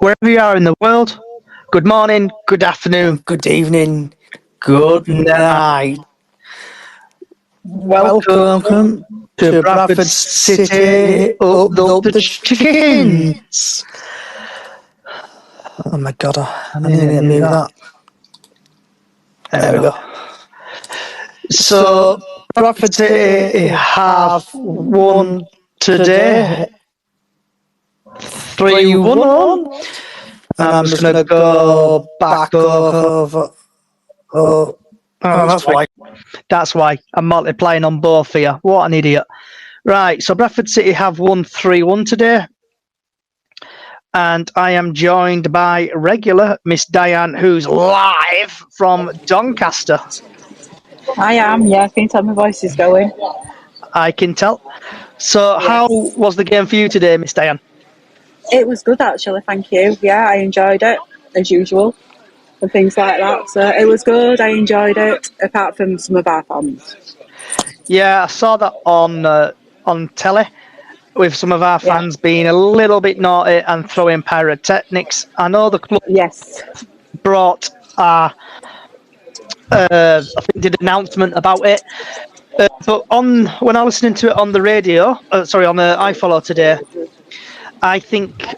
wherever you are in the world, good morning, good afternoon, good evening, good night. Welcome to Bradford City Up the Chickens. Oh my god, I need to mute that. There we go. So, Bradford City have won today 3-1. And I'm just going to go back over. Oh, that's why. That's why. I'm multiplying on both here. What an idiot. Right, so Bradford City have won 3-1 today. And I am joined by regular Miss Diane, who's live from Doncaster. I am, yeah. Can you tell my voice is going? I can tell. So, Yes. How was the game for you today, Miss Diane? It was good, actually, thank you. Yeah, I enjoyed it, as usual, and things like that. So it was good, I enjoyed it, apart from some of our fans. Yeah, I saw that on telly, with some of our fans being a little bit naughty and throwing pyrotechnics. I know the club brought I think did an announcement about it. But when I was listening to it on the radio, on the iFollow today, I think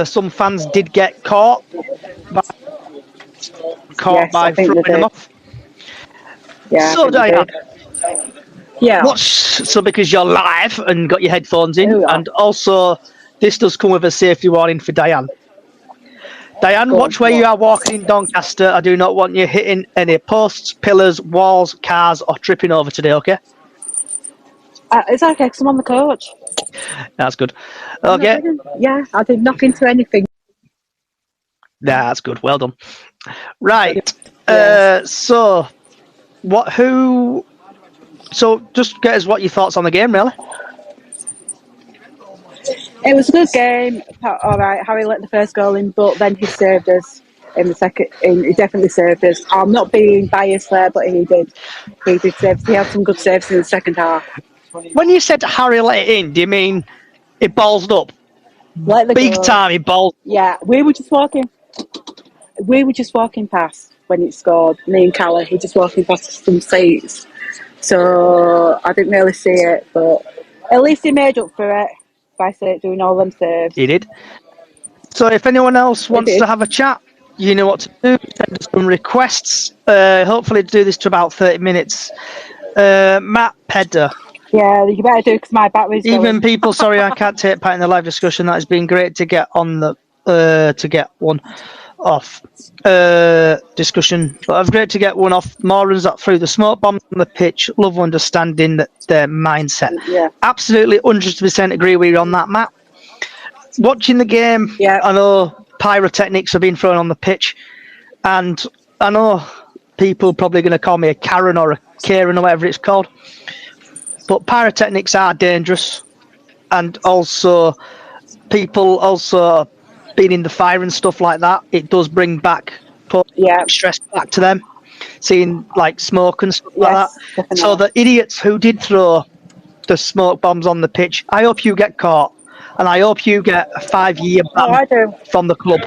some fans did get caught by throwing them off. Yeah, so Diane, yeah. So because you're live and got your headphones in, and also this does come with a safety warning for Diane. Diane, watch where you are walking in Doncaster. I do not want you hitting any posts, pillars, walls, cars, or tripping over today, okay? It's okay, because I'm on the coach. That's good. Okay. Yeah, I didn't knock into anything. That's good. Well done. Right. So just get us what your thoughts on the game, really. It was a good game. All right, Harry let the first goal in, but then he saved us in the second. He definitely saved us. I'm not being biased there, but he did. He did save. He had some good saves in the second half. When you said Harry let it in, do you mean it ballsed up? Big time, he ballsed. Yeah, we were just walking past when it scored. Me and Callie, we were just walking past some seats, so I didn't really see it, but at least he made up for it by doing all them saves. He did. So if anyone else wants to have a chat, you know what to do. Send us some requests. Hopefully do this to about 30 minutes. Matt Pedder. Yeah, you better do, because my battery's going. People, sorry, I can't take part in the live discussion. That has been great to get on the to get one off discussion. But it's great to get one off. Morans that threw the smoke bombs on the pitch. Love understanding their mindset. Yeah, absolutely 100% agree with you on that, Matt. Watching the game, I know pyrotechnics are being thrown on the pitch, and I know people probably going to call me a Karen or a Karen or whatever it's called, but pyrotechnics are dangerous, and also people also being in the fire and stuff like that, it does bring back stress back to them, seeing like smoke and stuff like that. Definitely. So the idiots who did throw the smoke bombs on the pitch, I hope you get caught. And I hope you get a 5-year ban from the club,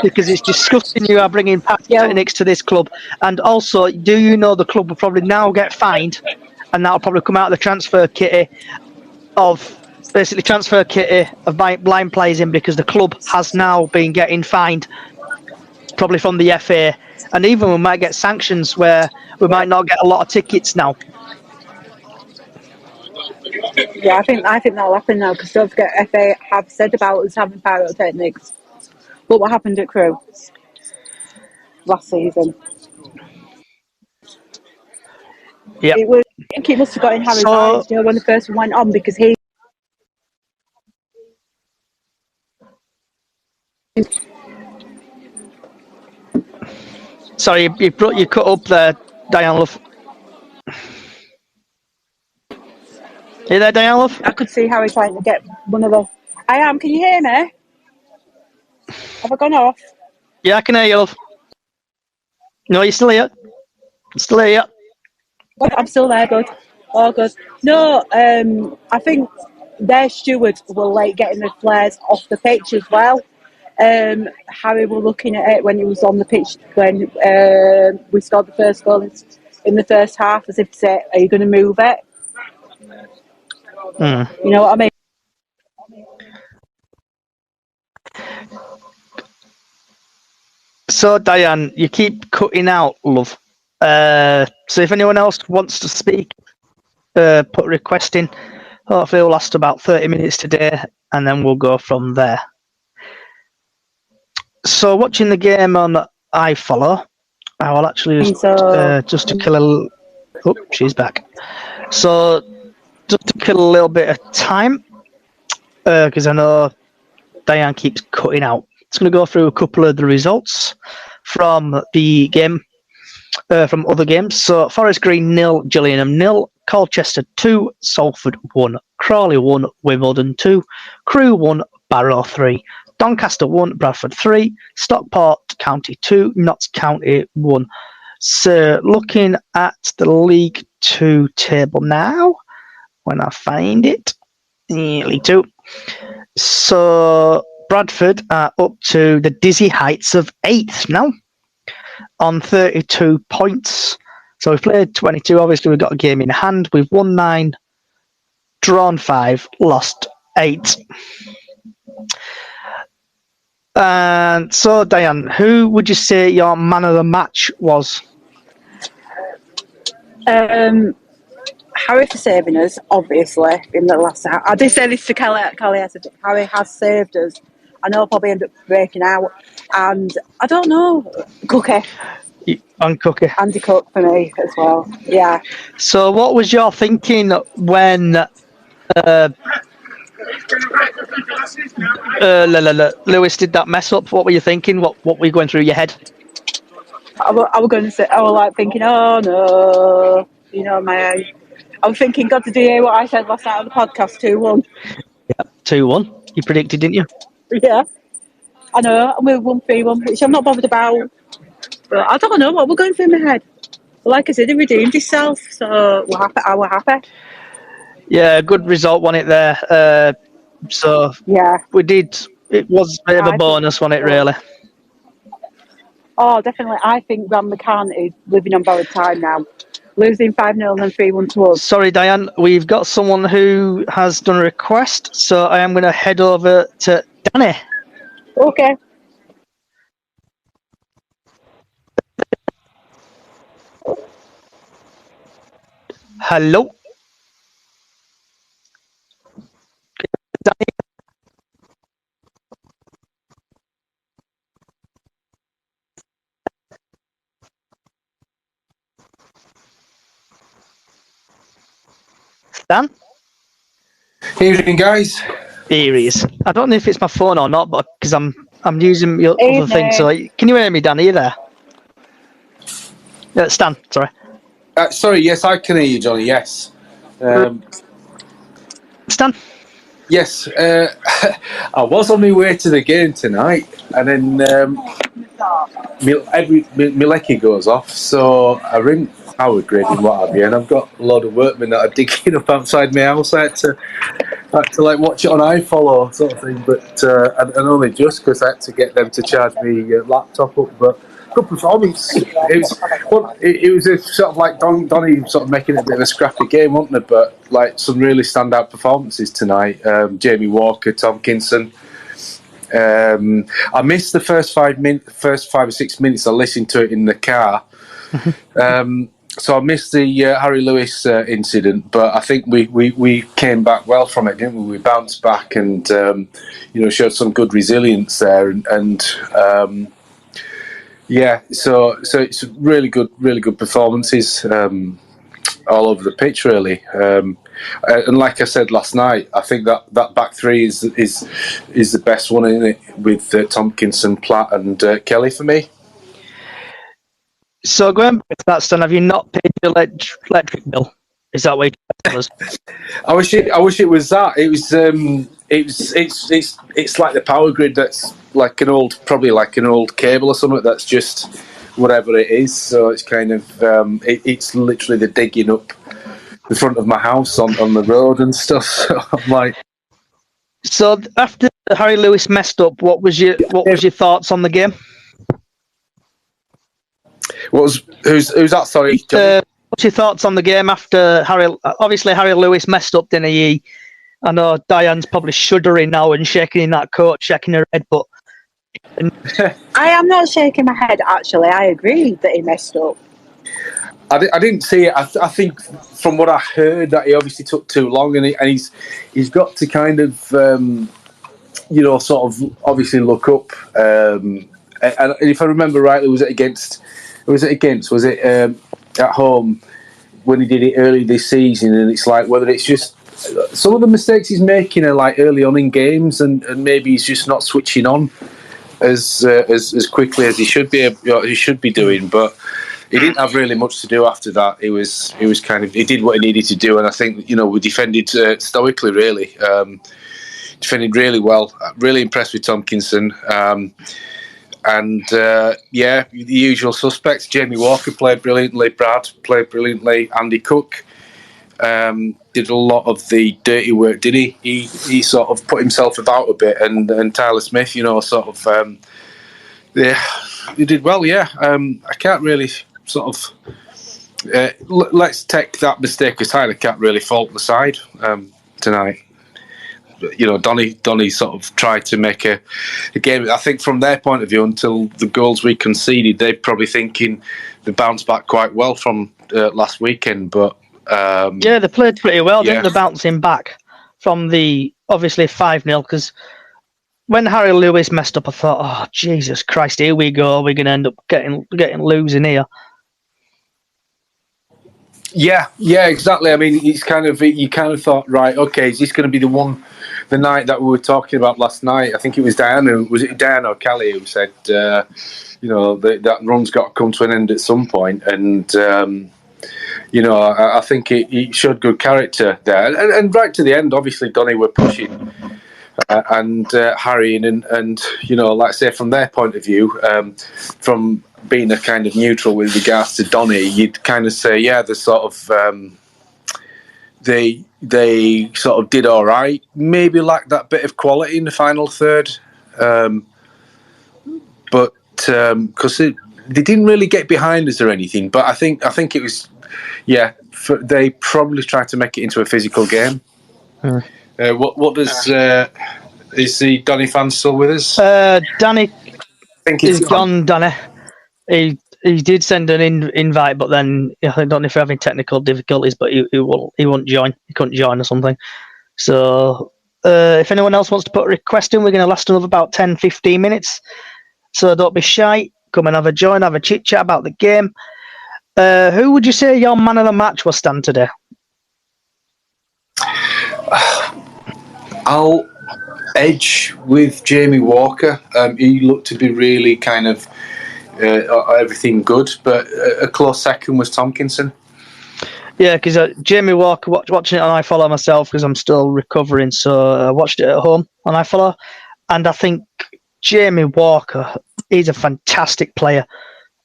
because it's disgusting you are bringing pyrotechnics to this club. And also, do you know the club will probably now get fined, and that'll probably come out of the transfer kitty of buying blind players in, because the club has now been getting fined, probably from the FA. And even we might get sanctions where we might not get a lot of tickets now. Yeah, I think that'll happen now, because don't forget, FA have said about us having pyrotechnics. But what happened at Crewe last season? Yeah, I think it must have got in Harry's eyes, when the first one went on, because he. Sorry, you cut up there, Diane Love. Are you there, Diane Love? I could see Harry trying to get one of the. I am. Can you hear me? Have I gone off? Yeah, I can hear you, love. No, you're still here. Still here. I'm still there, good. All good. No, I think their stewards will like getting the flares off the pitch as well. Harry were looking at it when he was on the pitch when we scored the first goal in the first half, as if to say, "Are you going to move it?" You know what I mean? So, Diane, you keep cutting out, love. So if anyone else wants to speak, put a request in. Hopefully it'll last about 30 minutes today, and then we'll go from there. So watching the game on iFollow, I will actually just to kill a... Oh, she's back. So just to kill a little bit of time, because I know Diane keeps cutting out. It's going to go through a couple of the results from the game, from other games. So Forest Green 0, Gillingham 0, Colchester 2, Salford 1, Crawley 1, Wimbledon 2, Crewe 1, Barrow 3, Doncaster 1, Bradford 3, Stockport County 2, Notts County 1. So looking at the League 2 table now, when I find it, League 2. So Bradford are up to the dizzy heights of 8th now on 32 points. So we've played 22. Obviously, we've got a game in hand. We've won 9, drawn 5, lost 8. And so, Diane, who would you say your man of the match was? Harry for saving us, obviously, in the last half. I did say this to Kelly. I said, Harry has saved us. I know I'll probably end up breaking out. And I don't know, Cookie. On Cookie. Andy Cook for me as well, yeah. So what was your thinking when Lewis did that mess up? What were you thinking? What were you going through your head? I was going to say, I was like thinking, oh no, you know, I was thinking, God, did you hear what I said last night on the podcast? 2-1. Yeah, 2-1. You predicted, didn't you? Yeah, I know. And we won 3-1, which I'm not bothered about. But I don't know what we're going through my head. But like I said, he redeemed himself, so we're happy. I was happy. Yeah, good result, wasn't it there? So yeah, we did. It was a bit of a bonus, wasn't it? Really. Oh, definitely. I think Ram McCann is living on borrowed time now. Losing 5-0 and then 3-1 to us. Sorry, Diane. We've got someone who has done a request, so I am going to head over to Danny. Okay. Hello. Danny. Dan? Evening, guys. Here he is. I don't know if it's my phone or not, but because I'm using your other thing. So can you hear me, Dan? Are you there? Stan, sorry. Sorry, yes, I can hear you, Johnny. Yes. Stan? Yes. I was on my way to the game tonight, and then my lecky goes off, so I ring power grid and what have you, and I've got a load of workmen that are digging up outside my house. I had to like watch it on iFollow sort of thing, but and only just because I had to get them to charge me laptop up. But good performance. It was a sort of like Donny sort of making it a bit of a scrappy game, wasn't it? But like some really standout performances tonight. Jamie Walker, Tomkinson. I missed the first 5 or 6 minutes. I listened to it in the car. So I missed the Harry Lewis incident, but I think we came back well from it, didn't we? We bounced back and showed some good resilience there, and yeah. So it's really good performances all over the pitch, really. And like I said last night, I think that back three is the best one in it, with Tomkinson, Platt, and Kelly for me. So going back to that, Stan, have you not paid your electric bill? Is that what you told us? I wish it was that. It's like the power grid that's probably like an old cable or something that's just whatever it is. So it's kind of it's literally the digging up the front of my house on the road and stuff. So I'm like, So after Harry Lewis messed up, what was your thoughts on the game? Who's that? Sorry, Johnny? What's your thoughts on the game after Harry? Obviously, Harry Lewis messed up, didn't he? I know Diane's probably shuddering now and shaking in that coat, shaking her head, but I am not shaking my head. Actually, I agree that he messed up. I didn't see it. I think from what I heard that he obviously took too long, and he's got to kind of sort of obviously look up. And if I remember rightly, was it at home when he did it early this season? And it's like whether it's just some of the mistakes he's making are like early on in games, and maybe he's just not switching on as quickly as he should be doing, but. He didn't have really much to do after that. He did what he needed to do, and I think we defended stoically. Really, defended really well. Really impressed with Tomkinson, and the usual suspects. Jamie Walker played brilliantly. Brad played brilliantly. Andy Cook did a lot of the dirty work. Did he? He sort of put himself about a bit, and Tyler Smith, sort of. He did well. Yeah, I can't really. Sort of, let's take that mistake aside. I can't really fault the side tonight. Donny sort of tried to make a game. I think from their point of view, until the goals we conceded, they're probably thinking they bounced back quite well from last weekend. But they played pretty well, didn't they? Bouncing back from the obviously 5-0 because. When Harry Lewis messed up, I thought, "Oh Jesus Christ, here we go. We're going to end up getting losing here." Yeah, exactly. I mean, you kind of thought, right, okay, is this going to be the night that we were talking about last night? I think it was Diana. Was it Diana or Kelly who said, that run's got to come to an end at some point, and I think it showed good character there, and right to the end, obviously, Donny were pushing. And Harry and like I say, from their point of view, from being a kind of neutral with regards to Donny, you'd kind of say, yeah, the sort of they sort of did all right. Maybe lacked that bit of quality in the final third, but because they didn't really get behind us or anything. But I think it was, they probably tried to make it into a physical game. What does is the Donny fan still with us? Danny is gone. Danny, he did send an invite, but then I don't know if we're having technical difficulties, but he won't join. He couldn't join or something. So if anyone else wants to put a request in, we're going to last another about 10-15 minutes. So don't be shy. Come and have a join, have a chit chat about the game. Who would you say your man of the match was, Stan, today? I'll edge with Jamie Walker. He looked to be really kind of everything good, but a close second was Tomkinson. Yeah, because Jamie Walker, watching it on iFollow myself, because I'm still recovering, so I watched it at home on iFollow, and I think Jamie Walker is a fantastic player.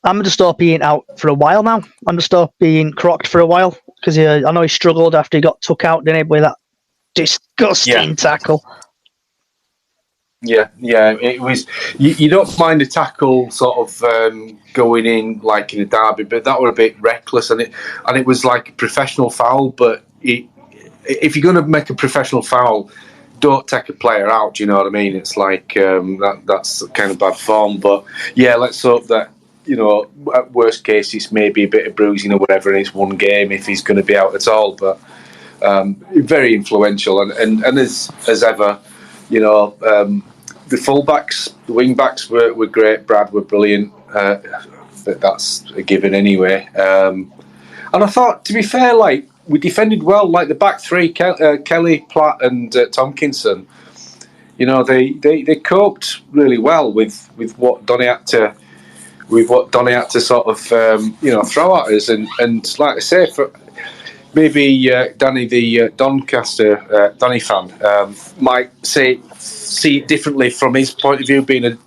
I'm just hope he ain't out for a while now. I'm just hope he ain't crocked for a while, because I know he struggled after he got took out, didn't he, with that disgusting tackle. Yeah, it was. You don't mind a tackle sort of going in like in a derby, but that were a bit reckless, and it was like a professional foul. But if you're going to make a professional foul, don't take a player out. Do you know what I mean? It's like that's kind of bad form. But yeah, let's hope that at worst case it's maybe a bit of bruising or whatever, and it's one game if he's going to be out at all. But very influential, and as ever, the fullbacks, the wing backs were great. Brad were brilliant. But that's a given anyway. And I thought, to be fair, like we defended well. Like the back three, Kelly, Platt, and Tomkinson. They coped really well with what Donny had to. With what Donny had to sort of throw at us, and like I say, for maybe Danny, the Doncaster Donny fan, might see it differently from his point of view, being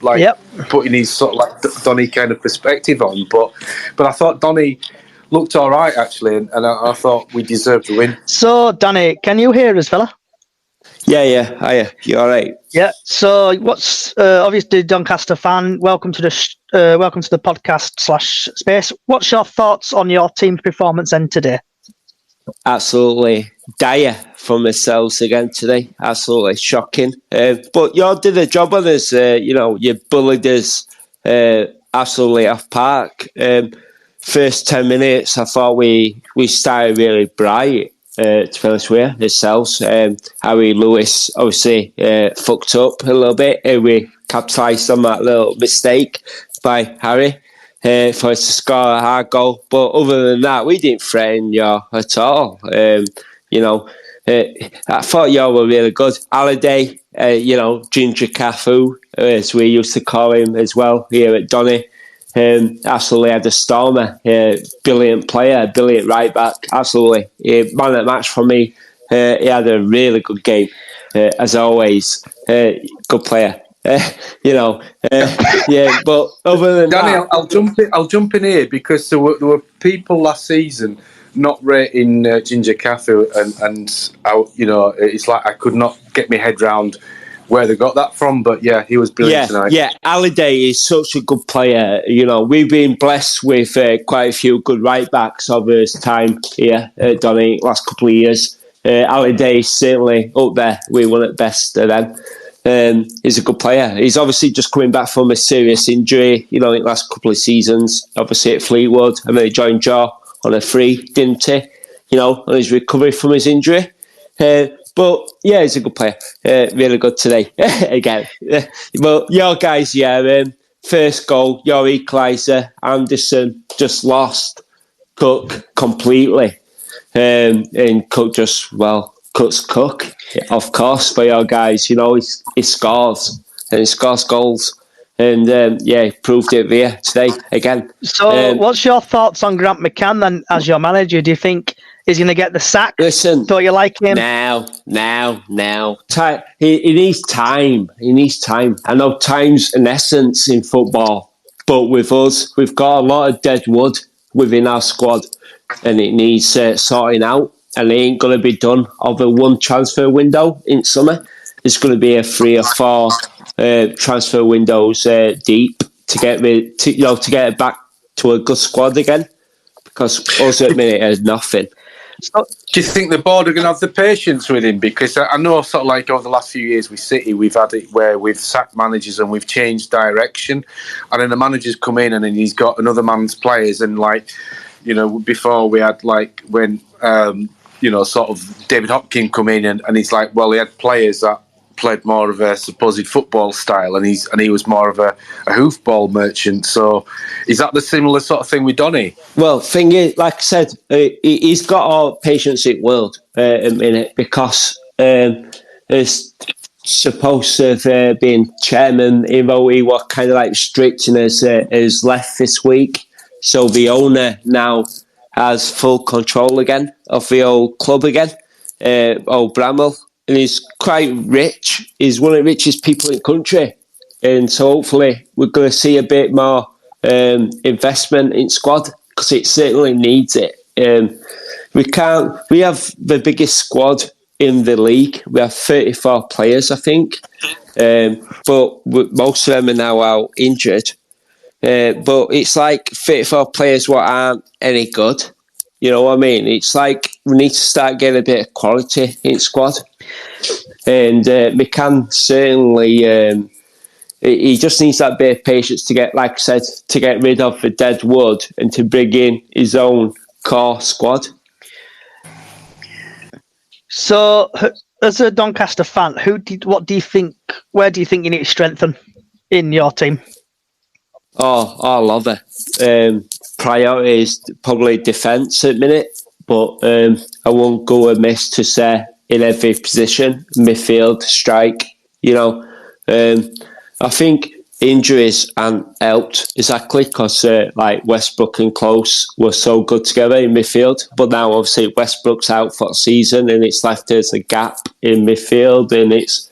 putting his sort of like Donny kind of perspective on. But I thought Donny looked all right actually, and I thought we deserved the win. So Danny, can you hear us, fella? Yeah. You all right? Yeah. So, what's obviously Doncaster fan? Welcome to the podcast / space. What's your thoughts on your team's performance then today? Absolutely dire from ourselves again today. Absolutely shocking. But you all did a job on us. You bullied us absolutely off park. First 10 minutes, I thought we started really bright. To be honest with you, ourselves. Harry Lewis obviously fucked up a little bit. We capitalised on that little mistake by Harry for us to score a hard goal. But other than that, we didn't threaten you at all. I thought you were really good. Halliday, Ginger Cafu, as we used to call him as well here at Donny. Absolutely had a stormer. Brilliant player, brilliant right back. Absolutely. Man of the match for me. He had a really good game, as always. Good player. But other than Danny, that, I'll jump in here because there were people last season not rating Ginger Cafu, and it's like I could not get my head round where they got that from, but yeah, he was brilliant tonight. Yeah, Halliday is such a good player. We've been blessed with quite a few good right backs over his time here at Donny last couple of years. Halliday is certainly up there. We won at best of them. He's a good player. He's obviously just coming back from a serious injury, in the last couple of seasons, obviously at Fleetwood, and then he joined Jaw on a free, didn't he? On his recovery from his injury. But yeah, he's a good player. Really good today again. But your guys, first goal, your equaliser, Anderson just lost Cook completely. And Cook cuts Cook, of course, for your guys. He scores and he scores goals. And he proved it there today again. So, what's your thoughts on Grant McCann then as your manager? Do you think he's going to get the sack? Listen, thought you like him? Now. He needs time. I know time's an essence in football, but with us, we've got a lot of dead wood within our squad, and it needs sorting out. And it ain't going to be done over one transfer window in summer. There's going to be a 3 or 4 transfer windows deep to get it back to a good squad again. Because us at the minute is nothing. Do you think the board are going to have the patience with him? Because I know sort of like over the last few years with City, we've had it where we've sacked managers and we've changed direction. And then the manager's come in and then he's got another man's players. And before we had when, sort of David Hopkins come in and he's like, well, he had players that played more of a supposed football style and he was more of a hoofball merchant. So is that the similar sort of thing with Donny? Well, thing is, like I said, he's got all patience in the world a minute because as supposed to have been chairman, he was kind of restricting us has left this week. So the owner now has full control again of the old club again, old Bramwell. And he's quite rich. He's one of the richest people in the country. And so hopefully we're going to see a bit more investment in squad because it certainly needs it. We have the biggest squad in the league. We have 34 players, I think. But most of them are now out injured. But it's 34 players what aren't any good. You know what I mean? It's we need to start getting a bit of quality in squad. And McCann certainly, he just needs that bit of patience to get, like I said, to get rid of the dead wood and to bring in his own core squad. So, as a Doncaster fan, where do you think you need to strengthen in your team? Oh, I love it. Priority is probably defence at the minute, but I won't go amiss to say in every position, midfield, strike. I think injuries haven't helped exactly because Westbrook and Close were so good together in midfield, but now obviously Westbrook's out for the season and it's left us a gap in midfield, and it's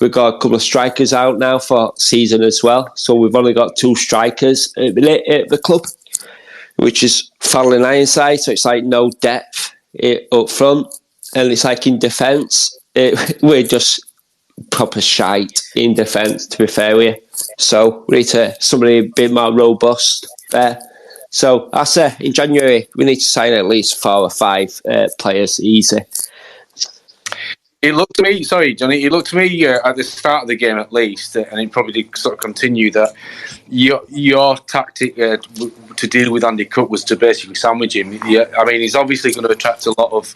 we've got a couple of strikers out now for season as well. So we've only got 2 strikers at the club, which is Fowler and Ironside. So it's no depth up front. And it's in defence. we're just proper shite in defence, to be fair with you. So we need somebody a bit more robust there. So I say in January we need to sign at least 4 or 5 players easy. It looked to me, sorry, Johnny. It looked to me at the start of the game, at least, and it probably did sort of continue that your tactic to deal with Andy Cook was to basically sandwich him. Yeah, I mean, he's obviously going to attract a lot of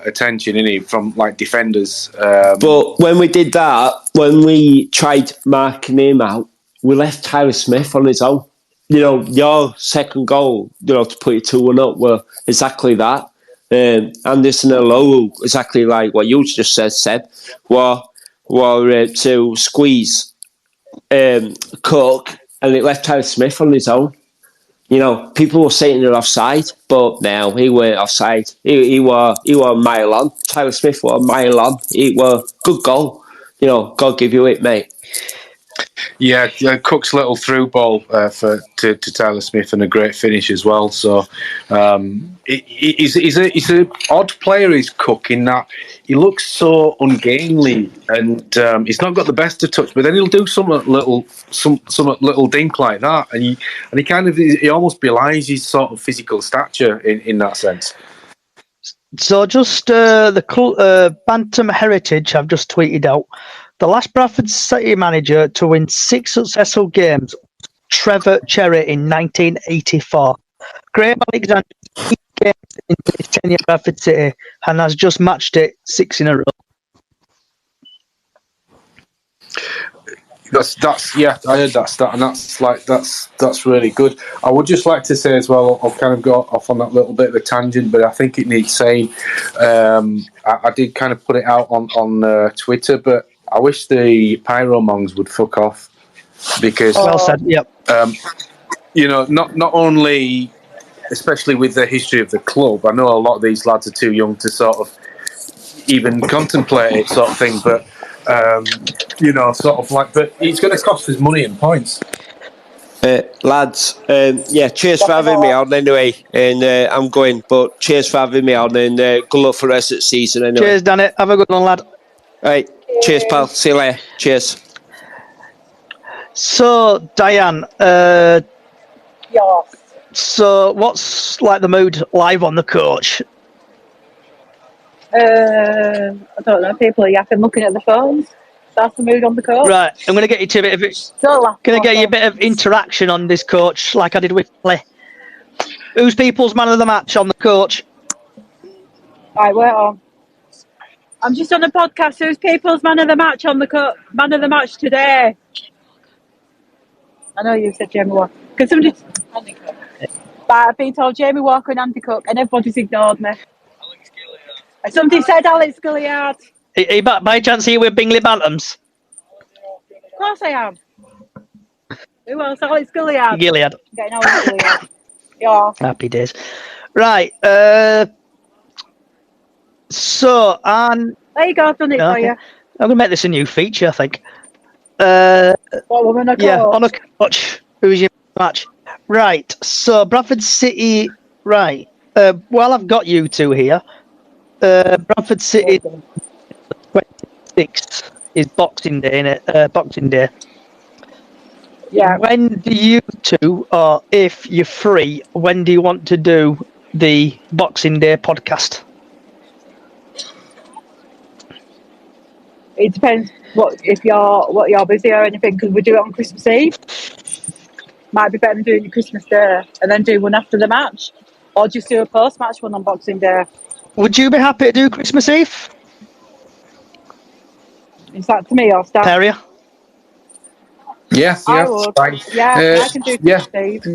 attention, isn't he, from like defenders. But when we did that, when we tried marking him out, we left Tyler Smith on his own. You know, your second goal, to put it 2-1 up, were exactly that. Anderson and Lowe, exactly like what you just said, Seb, were to squeeze Cook, and it left Tyler Smith on his own. You know, people were saying they're offside, but no, he weren't offside. He were a mile on. Tyler Smith were a mile on. It were good goal. You know, God give you it, mate. Yeah, Cook's little through ball to Tyler Smith and a great finish as well. So he's an odd player, is Cook, in that he looks so ungainly and he's not got the best of touch. But then he'll do some little dink like that, and he kind of he almost belies his sort of physical stature in that sense. So just the Bantam Heritage I've just tweeted out. The last Bradford City manager to win 6 successful games, Trevor Cherry in 1984. Graham Alexander 8 games into his tenure at Bradford City and has just matched it 6 in a row. That's I heard that stat, and that's really good. I would just like to say as well, I've kind of got off on that little bit of a tangent, but I think it needs saying. I did kind of put it out on Twitter, but I wish the Pyromongs would fuck off, because well said. Yep. Not only, especially with the history of the club, I know a lot of these lads are too young to sort of even contemplate it, sort of thing. But but it's going to cost us money and points. Lads, cheers for having me on anyway, and I'm going, but cheers for having me on, and good luck for the rest of the season anyway. Cheers, Danny. Have a good one, lad. Right, cheers, pal. See you later. Cheers. So, Diane, Yes. so what's like the mood live on the coach? I don't know. People are yapping, looking at the phones. That's the mood on the coach. Right, I'm going to get you to a bit of it. Going to get you a bit of interaction on this coach, like I did with Lee. Who's people's man of the match on the coach? Right, wait on. I'm just on a podcast. Who's people's man of the match on the man of the match today? I know you said Jamie Walker. Because somebody, but I've been told Jamie Walker and Andy Cook, and everybody's ignored me. Somebody said Alex Gilliard. Are you by chance here with Bingley Bantams? Of course I am. Who else? Alex Gilliard. Gilead. Getting Alex Gilliard. Yeah. Happy days. Right. So, and there you go. I've done it for you. I'm going to make this a new feature, I think. What woman a coach? Yeah, on a coach. Who's your match? Right. So, Bradford City. Right. Well, I've got you two here. Bradford City 26 is Boxing Day, innit? Boxing Day. Yeah. When do you two, or if you're free, when do you want to do the Boxing Day podcast? It depends what you're busy or anything, because we do it on Christmas Eve. Might be better than doing your Christmas Day and then do one after the match, or just do a post-match one on Boxing Day. Would you be happy to do Christmas Eve? Is that to me or Stan? Area? Yeah, I would. Fine. Yeah, I can do Christmas Eve.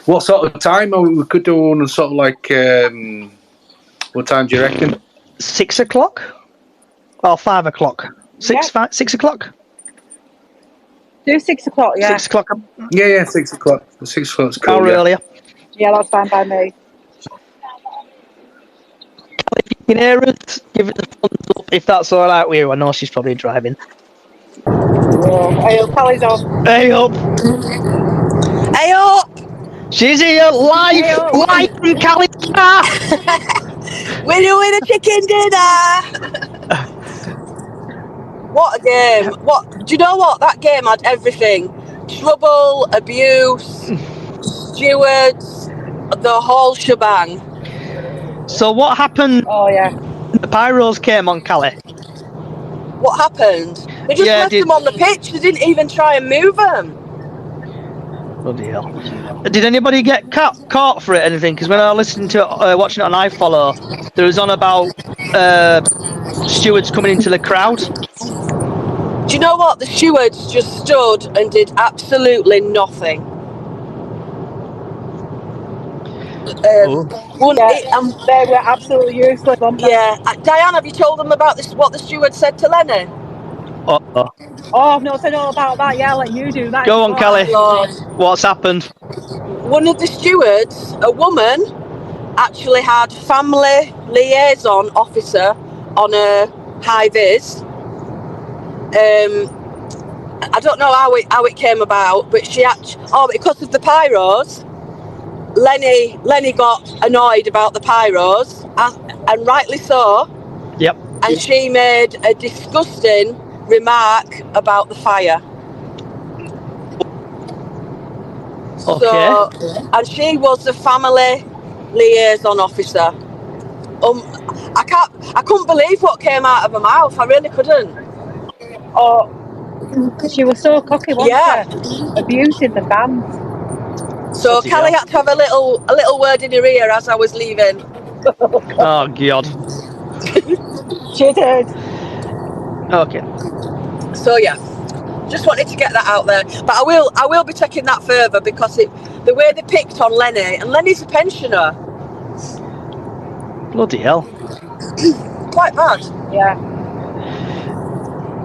What sort of time? We could do one sort of like. What time do you reckon? 6 o'clock or 5 o'clock? 6 o'clock. Do 6 o'clock. Yeah. 6 o'clock. Yeah, 6 o'clock. 6 o'clock's cool. Or earlier. Yeah, that's fine by me. If you can hear us, give it a thumbs up if that's all right with you. I know she's probably driving. Hey up, Kelly's on. Hey up! Hey up! She's here live from California. We're doing a chicken dinner. What a game. Do you know what? That game had everything. Trouble, abuse, stewards, the whole shebang. So what happened? Oh, yeah. The Pyros came on, Callie. What happened? They just left them on the pitch. They didn't even try and move them. Bloody hell. Did anybody get caught for it or anything? Because when I listened to it, watching it on iFollow, there was on about stewards coming into the crowd. Do you know what? The stewards just stood and did absolutely nothing. They were absolutely useless. Yeah. Diane, have you told them about this? What the steward said to Lenny? Oh, I've not said all about that. Yeah, I'll let you do that. Go on, Kelly. What's happened? One of the stewards, a woman, actually had family liaison officer on a high vis. I don't know how it came about, but because of the pyros, Lenny got annoyed about the pyros, and rightly so. Yep. And she made a disgusting remark about the fire. Okay. So, and she was the family liaison officer. I couldn't believe what came out of her mouth. I really couldn't. Oh, she was so cocky, wasn't she? Abusing the fans. So Kelly had to have a little word in her ear as I was leaving. Oh God. She did. Okay. So yeah, just wanted to get that out there. But I will be taking that further because the way they picked on Lenny, and Lenny's a pensioner. Bloody hell. Quite bad. Yeah.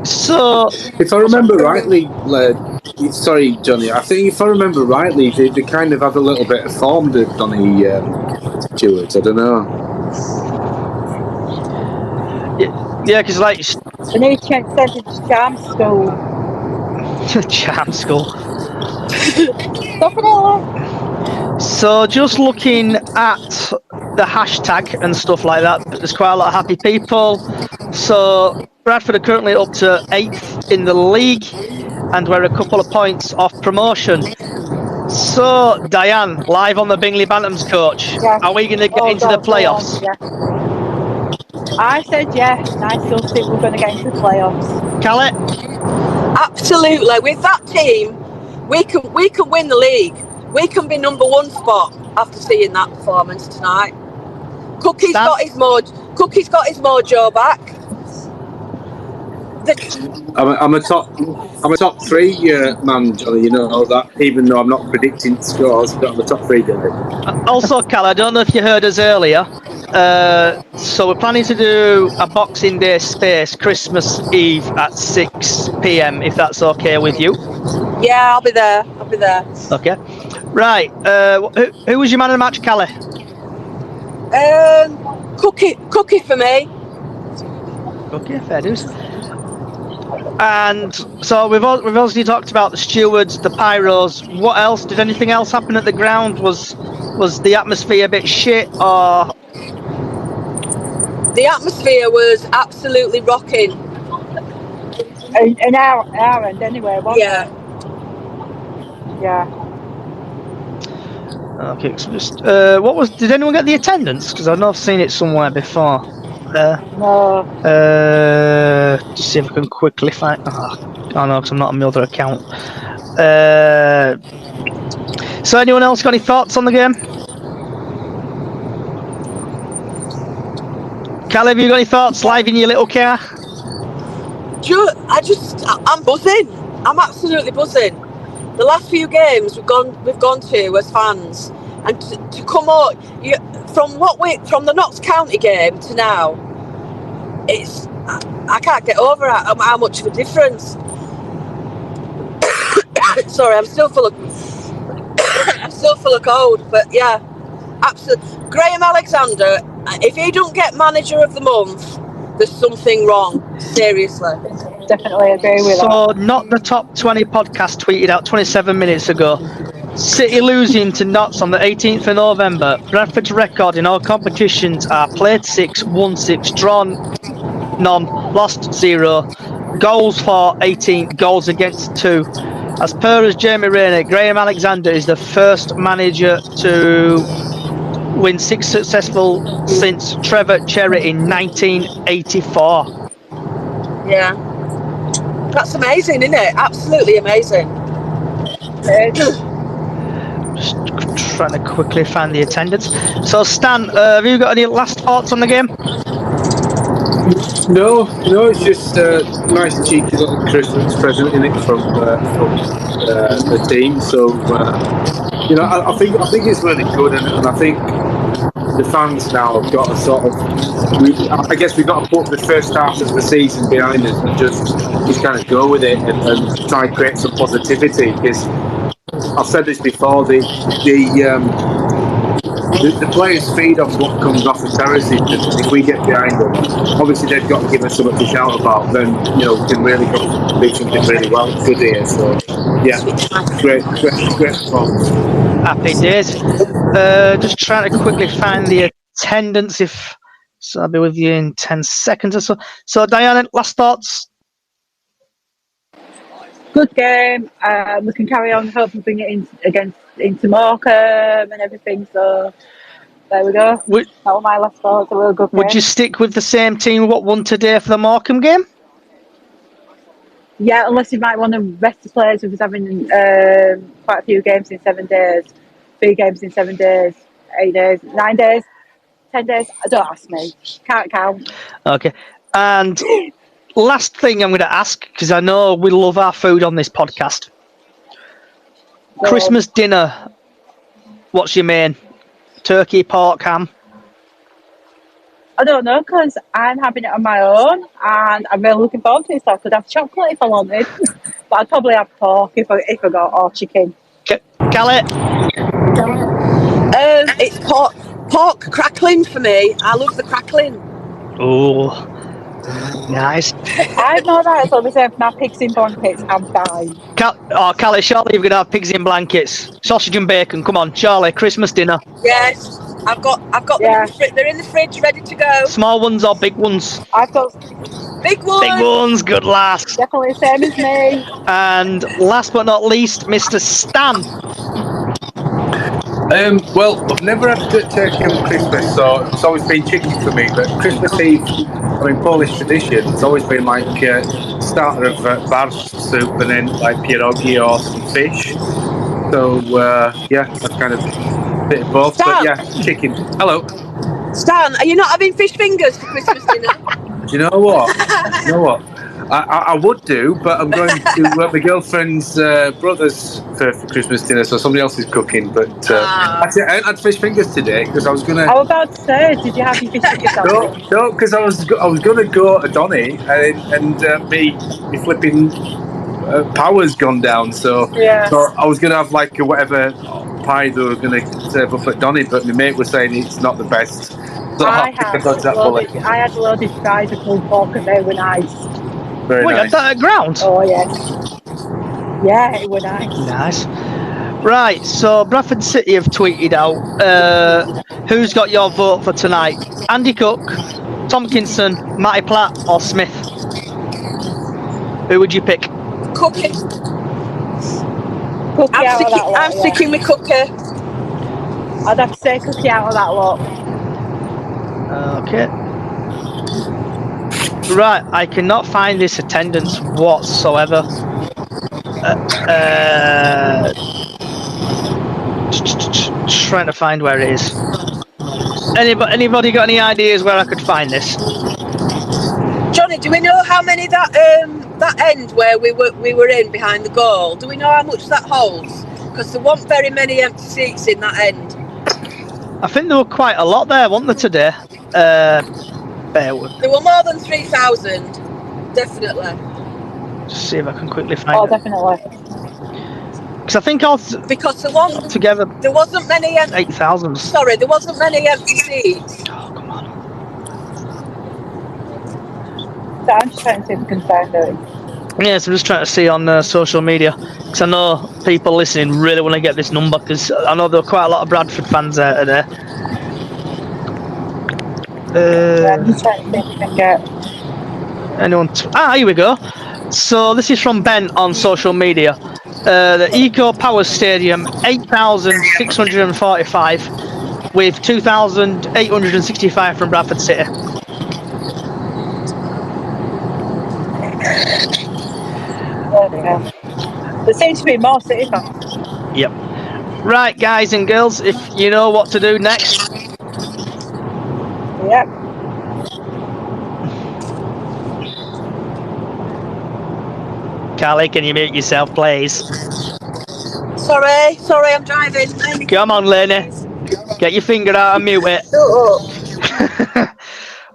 So, if I remember rightly, sorry, Johnny, I think if I remember rightly, they kind of have a little bit of form, the Donny stewards. I don't know. Yeah, because like... They need to send it to charm school. Charm school. Definitely. So just looking at the hashtag and stuff like that, there's quite a lot of happy people. So Bradford are currently up to 8th in the league, and we're a couple of points off promotion. So Diane, live on the Bingley Bantams, coach. Yes. Are we going to get into the playoffs? Yes. I said yes, and I still think we're going to get into the playoffs. Callie? Absolutely. With that team, we can win the league. We can be number 1 spot after seeing that performance tonight. Cookie's got his mojo back. I'm a top 3 man, Johnny. You know that. Even though I'm not predicting scores, but I'm a top 3 guy. Also, Cal, I don't know if you heard us earlier. So we're planning to do a Boxing Day space Christmas Eve at 6 p.m. if that's okay with you. Yeah, I'll be there. Okay. Right. Who was your man of the match, Callie? Cookie for me. Okay, fair dues. And so we've obviously talked about the stewards, the pyros. What else? Did anything else happen at the ground? Was the atmosphere a bit shit, or? The atmosphere was absolutely rocking. An hour end anyway, wasn't it? Yeah. Okay, so just did anyone get the attendance? Because I know I've seen it somewhere before. No. Just see if I can quickly find. Oh no, because I'm not on my other account. So anyone else got any thoughts on the game? Callie, have you got any thoughts live in your little car? I'm buzzing. I'm absolutely buzzing. The last few games we've gone to as fans, and to come out from the Notts County game to now, I can't get over how much of a difference. Sorry, I'm still full of cold, but yeah, absolutely. Graham Alexander, if he don't get manager of the month, there's something wrong. Seriously. Definitely agree with that. So, Not the Top 20 podcast tweeted out 27 minutes ago. City losing to Notts on the 18th of November. Bradford's record in all competitions are played 6, won 6, drawn none, lost 0. goals for 18, goals against 2. As per as Jamie Rayney, Graham Alexander is the first manager to win 6 successful since Trevor Cherry in 1984. Yeah. That's amazing, isn't it? Absolutely amazing. Just trying to quickly find the attendance. So, Stan, have you got any last thoughts on the game? No, it's just a nice cheeky little Christmas present in it from the team. So I think it's really good, and I think the fans now have got a sort of. I guess we've got to put the first half of the season behind us and just kind of go with it and try and create some positivity. Because I've said this before, the players feed off what comes off the terraces, and if we get behind them, obviously they've got to give us something to shout about. Then we can really go do something really well good here. So yeah, great performance. Happy days. Just trying to quickly find the attendance. So I'll be with you in 10 seconds or so. So Diana, last thoughts? Good game. We can carry on. Hopefully bring it into Morecambe and everything. So there we go. That was my last thoughts. A real good game. Would you stick with the same team what won today for the Morecambe game? Yeah, unless you might want to rest the players who was having quite a few games in 7 days. 3 games in 7 days, 8 days, 9 days, 10 days. Don't ask me. Can't count. Okay. And last thing I'm going to ask, because I know we love our food on this podcast. Christmas dinner. What's your main? Turkey, pork, ham? I don't know, because I'm having it on my own and I'm really looking forward to it. So I could have chocolate if I wanted, but I'd probably have pork if I got, or chicken. Callie? It's pork crackling for me. I love the crackling. Oh, nice. I know that, so we say my pigs in blankets, I'm fine. Callie, surely you're going to have pigs in blankets. Sausage and bacon, come on, Charlie, Christmas dinner. Yes, I've got them. They're in the fridge, ready to go. Small ones or big ones? I've got big ones. Big ones, good lass. Definitely the same as me. And last but not least, Mr. Stan. Well, I've never had turkey on Christmas, so it's always been chicken for me. But Christmas Eve, Polish tradition, it's always been like starter of barz soup and then like pierogi or some fish. So that's kind of a bit of both. Stan. But yeah, chicken. Hello. Stan, are you not having fish fingers for Christmas dinner? Do you know what? I would do, but I'm going to my girlfriend's brother's for Christmas dinner, so somebody else is cooking. But actually, I had fish fingers today because I was going to. I was about to say, did you have your fish fingers? No, because I was going to go to Donny and me flipping power's gone down, so I was going to have like whatever pie they were going to serve up at Donny, but my mate was saying it's not the best. So I had loaded fries of pulled pork and they were nice. Very nice. Had that at ground? Oh, yes. Yeah, it was nice. Nice. Right, so Bradford City have tweeted out who's got your vote for tonight? Andy Cook, Tompkinson, Matty Platt or Smith? Who would you pick? Cookie. I'm sticking with Cookie. I'd have to say Cookie out of that lot. Okay. Right, I cannot find this attendance whatsoever. Trying to find where it is. Anybody got any ideas where I could find this? Johnny, do we know how many that end where we were in behind the goal? Do we know how much that holds? Because there weren't very many empty seats in that end. I think there were quite a lot there, weren't there, today? There were more than 3,000, definitely. Just see if I can quickly find it. Oh, definitely. Because I think because there wasn't many 8,000. Sorry, there wasn't many empty seats. Oh, come on. So I'm just trying to see if we can find it. Yes, I'm just trying to see on social media, because I know people listening really want to get this number, because I know there are quite a lot of Bradford fans out there. I'm just trying to see if we can get... Anyone? Here we go. So this is from Ben on social media. The Eco Power Stadium, 8,645 with 2,865 from Bradford City. There seems to be more City fans. Yep. Right, guys and girls, if you know what to do next. Yep. Carly, can you mute yourself, please? Sorry, I'm driving. Come on, Lenny. Get your finger out and mute it.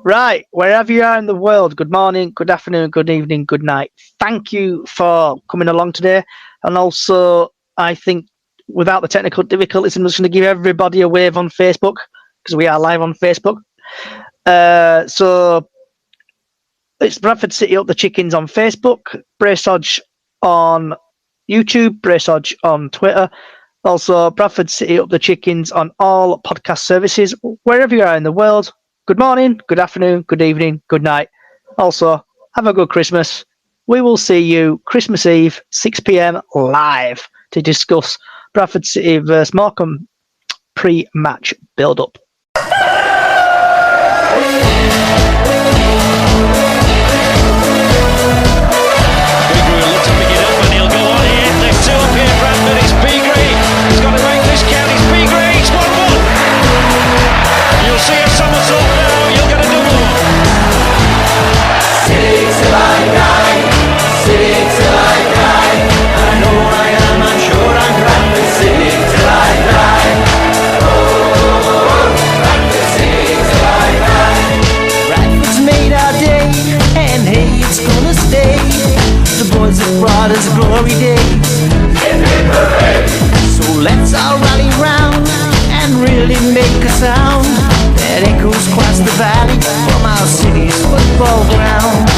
Right, wherever you are in the world, good morning, good afternoon, good evening, good night. Thank you for coming along today. And also, I think without the technical difficulties, I'm just going to give everybody a wave on Facebook, because we are live on Facebook. So it's Bradford City Up the Chickens on Facebook, Brace Hodge on YouTube, Brace Hodge on Twitter. Also, Bradford City Up the Chickens on all podcast services, wherever you are in the world. Good morning, good afternoon, good evening, good night. Also, have a good Christmas. We will see you Christmas Eve, 6 p.m. live to discuss Bradford City versus Morecambe pre-match build-up. Brought us glory days. So let's all rally round and really make a sound that echoes across the valley from our city's football ground.